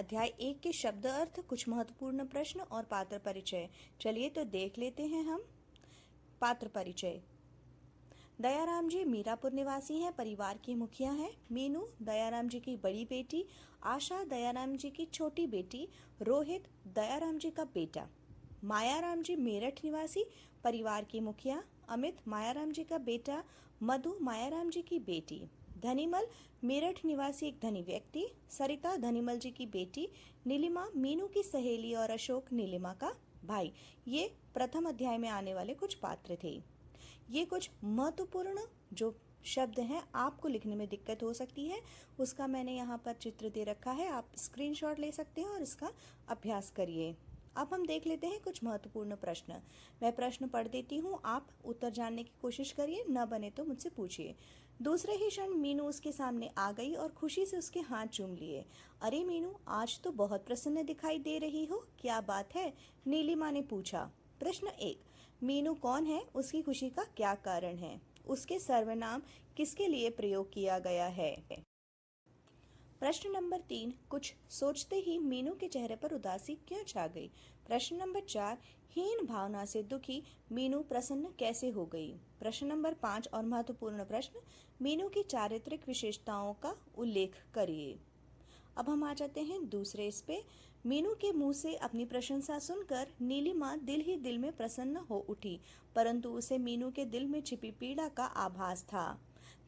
अध्याय 1 के शब्द अर्थ, कुछ महत्वपूर्ण प्रश्न और पात्र परिचय। चलिए तो देख लेते हैं हम। पात्र परिचय। दयाराम जी मीरापुर निवासी हैं, परिवार की मुखिया हैं। मीनू दयाराम जी की बड़ी बेटी, आशा दयाराम जी की छोटी बेटी, रोहित दयाराम जी का बेटा। मायाराम जी मेरठ निवासी, परिवार की मुखिया। अमित मायाराम जी का बेटा, मधु मायाराम जी की बेटी। धनीमल मेरठ निवासी एक धनी व्यक्ति। सरिता धनीमल जी की बेटी। नीलिमा मीनू की सहेली और अशोक नीलिमा का भाई। ये प्रथम अध्याय में आने वाले कुछ पात्र थे। ये कुछ महत्वपूर्ण जो शब्द हैं, आपको लिखने में दिक्कत हो सकती है, उसका मैंने यहाँ पर चित्र दे रखा है, आप स्क्रीनशॉट ले सकते हैं और इसका अभ्यास करिए। अब हम देख लेते हैं कुछ महत्वपूर्ण प्रश्न। मैं प्रश्न पढ़ देती हूँ, आप उत्तर जानने की कोशिश करिए, न बने तो मुझसे पूछिए। दूसरे ही क्षण मीनू उसके सामने आ गई और खुशी से उसके हाथ चूम लिए। अरे मीनू, आज तो बहुत प्रसन्न दिखाई दे रही हो, क्या बात है? नीलिमा ने पूछा। प्रश्न 1, मीनू कौन है? उसकी खुशी का क्या कारण है? उसके सर्वनाम किसके लिए प्रयोग किया गया है? प्रश्न नंबर 3, कुछ सोचते ही मीनू के चेहरे पर उदासी क्यों छा गई? प्रश्न नंबर 4, हीन भावना से दुखी मीनू प्रसन्न कैसे हो गई? प्रश्न नंबर 5 और महत्वपूर्ण प्रश्न, मीनू की चारित्रिक विशेषताओं का उल्लेख करिए। अब हम आ जाते हैं दूसरे इस पे। मीनू के मुंह से अपनी प्रशंसा सुनकर नीलिमा दिल ही दिल में प्रसन्न हो उठी, परंतु उसे मीनू के दिल में छिपी पीड़ा का आभास था।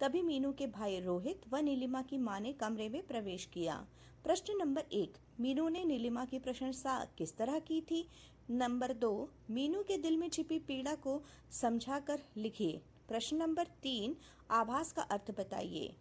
तभी मीनू के भाई रोहित व नीलिमा की मां ने कमरे में प्रवेश किया। प्रश्न नंबर 1, मीनू ने नीलिमा की प्रशंसा किस तरह की थी? नंबर 2, मीनू के दिल में छिपी पीड़ा को समझाकर लिखिए। प्रश्न नंबर 3, आभास का अर्थ बताइए।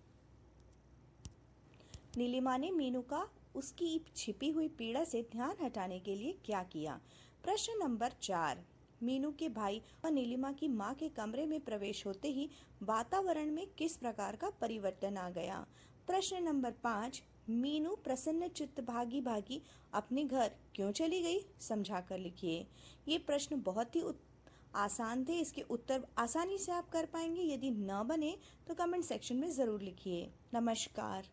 नीलिमा ने मीनू का उसकी छिपी हुई पीड़ा से ध्यान हटाने के लिए क्या किया? प्रश्न नंबर 4, मीनू के भाई और नीलिमा की मां के कमरे में प्रवेश होते ही वातावरण में किस प्रकार का परिवर्तन आ गया? प्रश्न नंबर 5, मीनू प्रसन्न चित्त भागी भागी अपने घर क्यों चली गई? समझाकर लिखिए। ये प्रश्न बहुत ही आसान थे, इसके उत्तर आसानी से आप कर पाएंगे। यदि न बने तो कमेंट सेक्शन में ज़रूर लिखिए। नमस्कार।